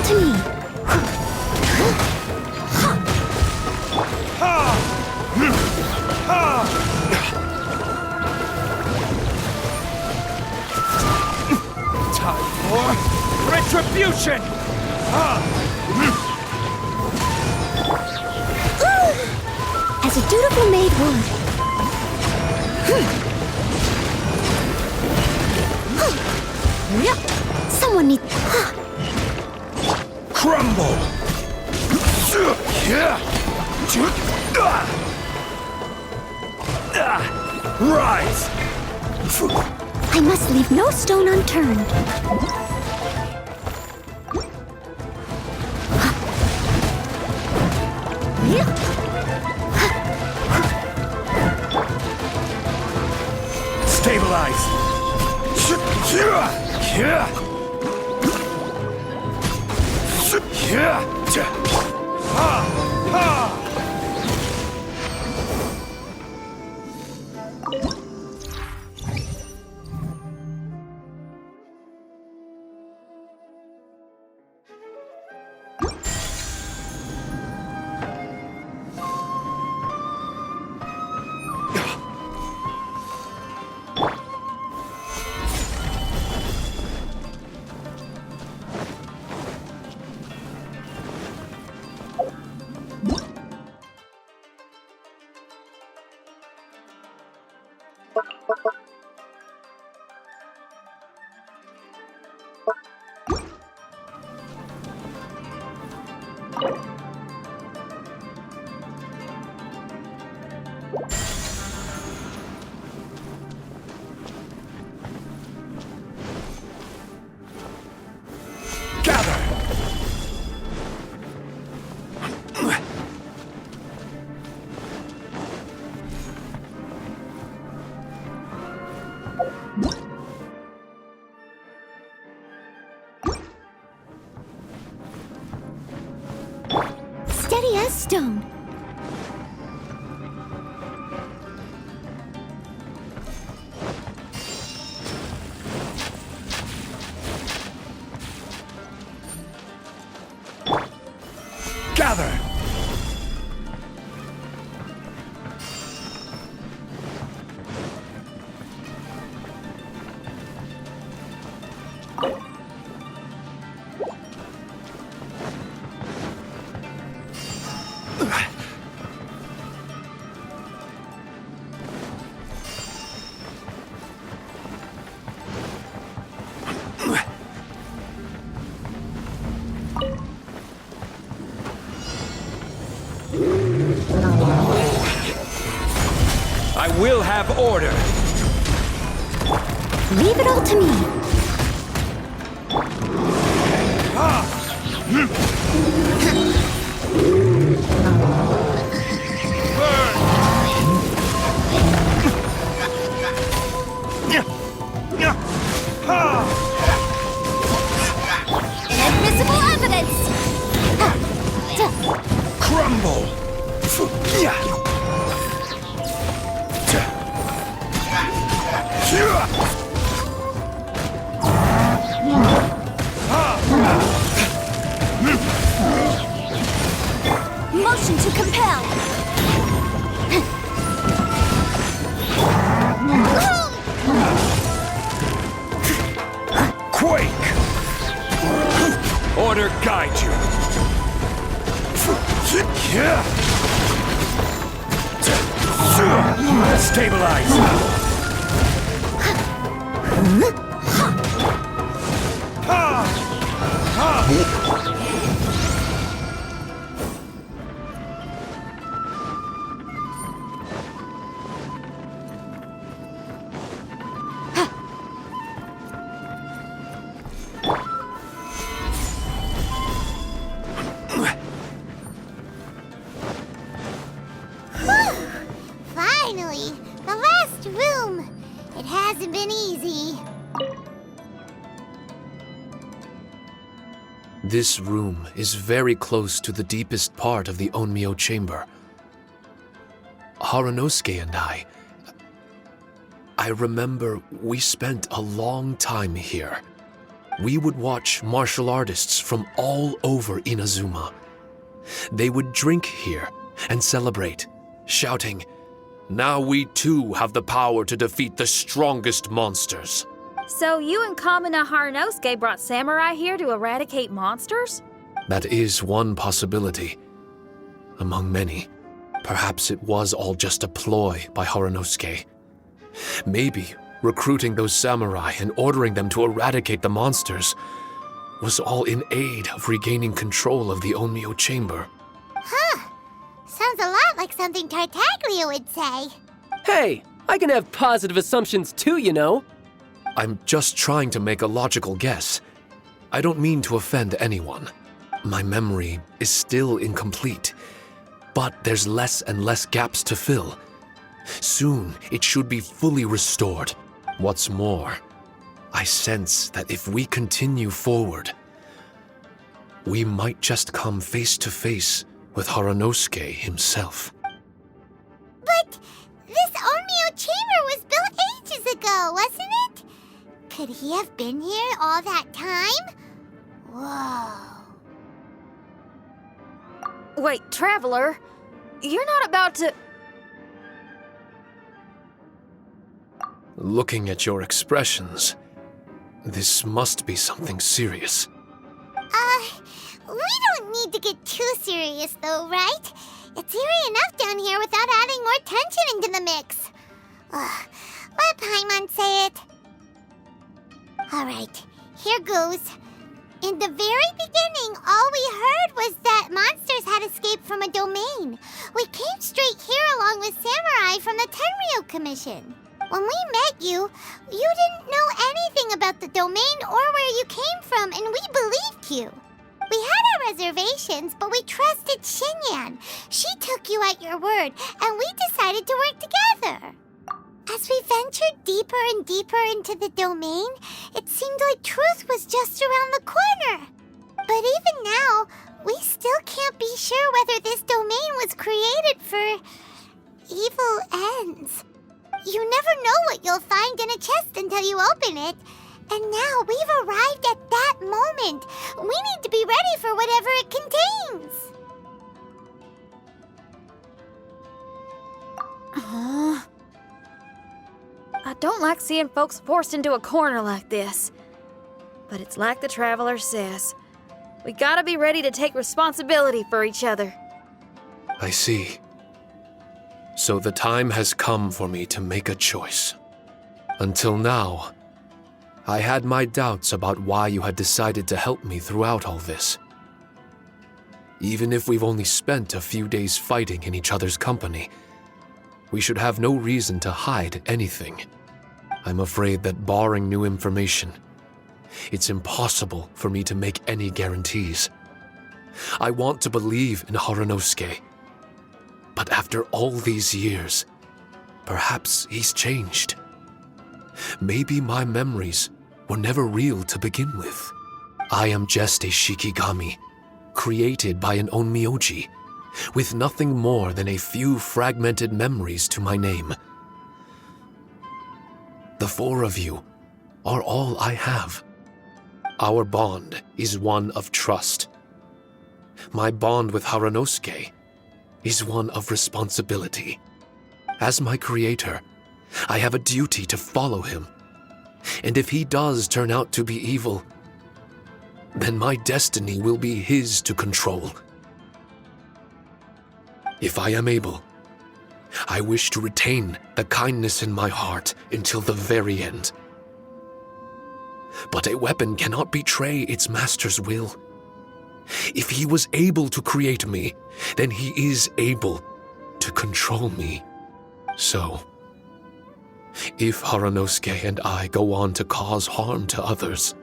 to me! Time for retribution! As a dutiful maid would. Someone needs... Crumble! Rise! I must leave no stone unturned. Stabilize! Steady as stone. Gather! I will have order. Leave it all to me. Inadmissible evidence! Crumble! Motion to compel! Quake! Order guide you. Stabilize. Finally! The last room! It hasn't been easy. This room is very close to the deepest part of the Onmyo chamber. Harunosuke and I remember we spent a long time here. we would watch martial artists from all over Inazuma. They would drink here and celebrate, shouting, "Now we too have the power to defeat the strongest monsters." So you and Kamina Harunosuke brought samurai here to eradicate monsters? That is one possibility. Among many, perhaps it was all just a ploy by Harunosuke. Maybe recruiting those samurai and ordering them to eradicate the monsters was all in aid of regaining control of the Onmyo chamber. Huh. Sounds a lot like something Tartaglia would say. Hey, I can have positive assumptions too, you know. I'm just trying to make a logical guess. I don't mean to offend anyone. My memory is still incomplete, but there's less and less gaps to fill. Soon, it should be fully restored. What's more, I sense that if we continue forward, we might just come face to face with Harunosuke himself. But this Onmyo chamber was built ages ago, wasn't it? Could he have been here all that time? Whoa. Wait, Traveler, you're not about to... Looking at your expressions, this must be something serious. We don't need to get too serious though, right? It's eerie enough down here without adding more tension into the mix. Let Paimon say it. Alright, here goes. In the very beginning, all we heard was that monsters had escaped from a domain. We came straight here along with samurai from the Tenryo Commission. When we met you, you didn't know anything about the domain or where you came from, and we believed you. We had our reservations, but we trusted Shinyan. She took you at your word, and we decided to work together. As we ventured deeper and deeper into the domain, it seemed like truth was just around the corner. But even now, we still can't be sure whether this domain was created for evil ends. You never know what you'll find in a chest until you open it. And now we've arrived at that moment. We need to be ready for whatever it contains. I don't like seeing folks forced into a corner like this. But it's like the Traveler says. We gotta be ready to take responsibility for each other. I see. So the time has come for me to make a choice. Until now, I had my doubts about why you had decided to help me throughout all this. Even if we've only spent a few days fighting in each other's company, we should have no reason to hide anything. I'm afraid that barring new information, it's impossible for me to make any guarantees. I want to believe in Harunosuke, but after all these years, perhaps he's changed. Maybe my memories were never real to begin with. I am just a Shikigami, created by an Onmyoji, with nothing more than a few fragmented memories to my name. The four of you are all I have. Our bond is one of trust. My bond with Harunosuke is one of responsibility. As my creator, I have a duty to follow him. And if he does turn out to be evil, then my destiny will be his to control. If I am able, I wish to retain the kindness in my heart until the very end. But a weapon cannot betray its master's will. If he was able to create me, then he is able to control me. So, if Harunosuke and I go on to cause harm to others,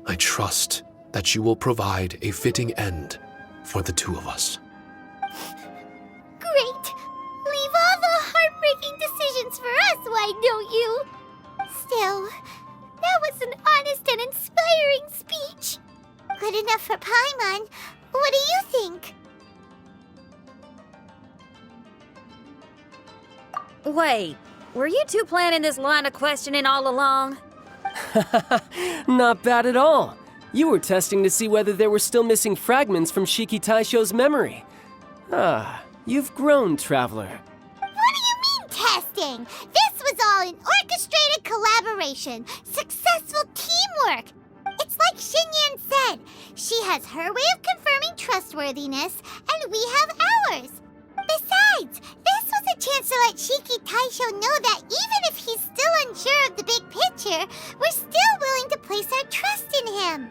I trust that you will provide a fitting end for the two of us. Great! Leave all the heartbreaking decisions for us, why don't you? Still, that was an honest and inspiring speech. Good enough for Paimon. What do you think? Wait, were you two planning this line of questioning all along? Not bad at all. You were testing to see whether there were still missing fragments from Shiki Taisho's memory. Ah, you've grown, Traveler. What do you mean, testing? This was all an orchestrated collaboration. Successful teamwork. It's like Xinyan said. She has her way of confirming trustworthiness, and we have ours. Besides, this was a chance to let Shiki Taisho know that even if he's still unsure of the big picture, we're still willing to place our trust in him.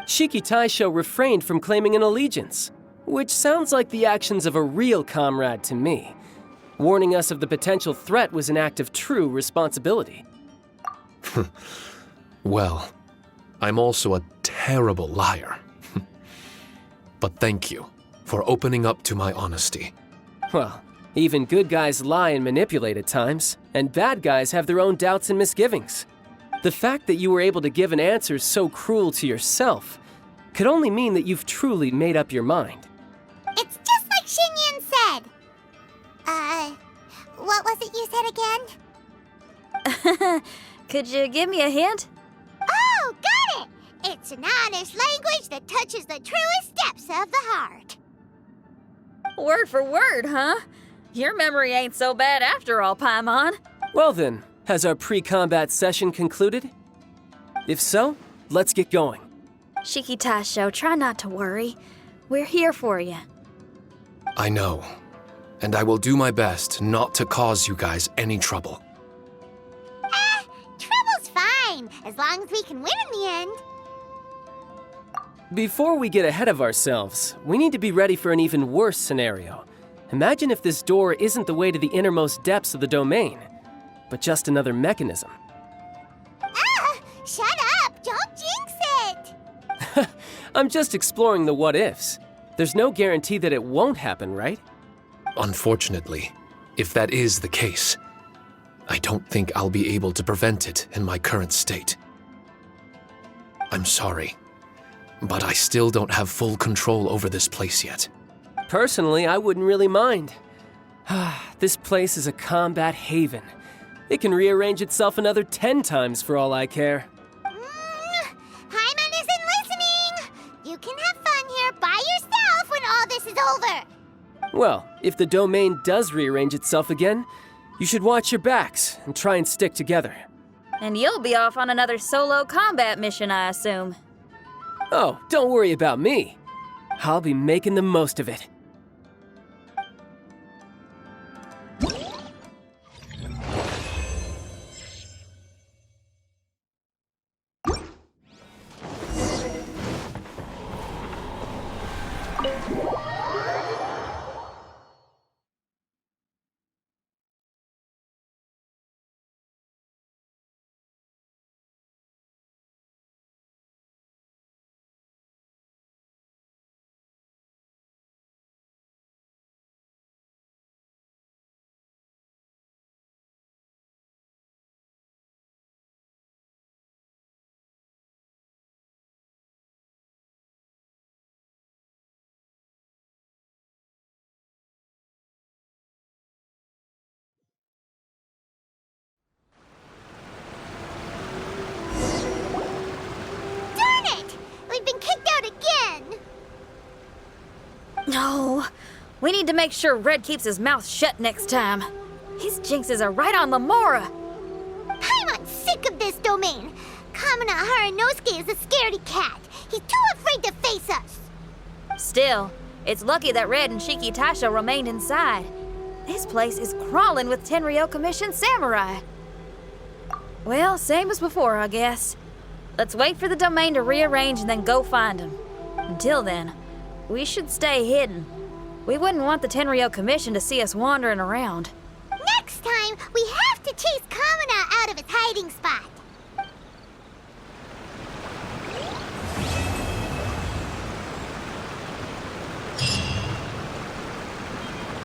Shiki Taisho refrained from claiming an allegiance, which sounds like the actions of a real comrade to me. Warning us of the potential threat was an act of true responsibility. Well, I'm also a terrible liar. But thank you for opening up to my honesty. Well, even good guys lie and manipulate at times, and bad guys have their own doubts and misgivings. The fact that you were able to give an answer so cruel to yourself could only mean that you've truly made up your mind. It's just like Xinyan said. What was it you said again? Could you give me a hint? Oh, got it! It's an honest language that touches the truest depths of the heart. Word for word, huh? Your memory ain't so bad after all, Paimon. Well then, has our pre-combat session concluded? If so, let's get going. Shiki Taisho, try not to worry. We're here for you. I know, and I will do my best not to cause you guys any trouble. Trouble's fine, as long as we can win in the end. Before we get ahead of ourselves, we need to be ready for an even worse scenario. Imagine if this door isn't the way to the innermost depths of the domain, but just another mechanism. Shut up! Don't jinx it! I'm just exploring the what-ifs. There's no guarantee that it won't happen, right? Unfortunately, if that is the case, I don't think I'll be able to prevent it in my current state. I'm sorry, but I still don't have full control over this place yet. Personally, I wouldn't really mind. This place is a combat haven. It can rearrange itself another 10 times for all I care. Hyman isn't listening! You can have fun here by yourself when all this is over! Well, if the domain does rearrange itself again, you should watch your backs and try and stick together. And you'll be off on another solo combat mission, I assume. Oh, don't worry about me. I'll be making the most of it. No, we need to make sure Red keeps his mouth shut next time. His jinxes are right on Lamora. I'm sick of this domain. Kamina Haranosuke is a scaredy cat. He's too afraid to face us. Still, it's lucky that Red and Shiki Taisho remained inside. This place is crawling with Tenryou Commission samurai. Well, same as before, I guess. Let's wait for the domain to rearrange and then go find them. Until then, we should stay hidden. We wouldn't want the Tenryou Commission to see us wandering around. Next time, we have to chase Kamina out of his hiding spot.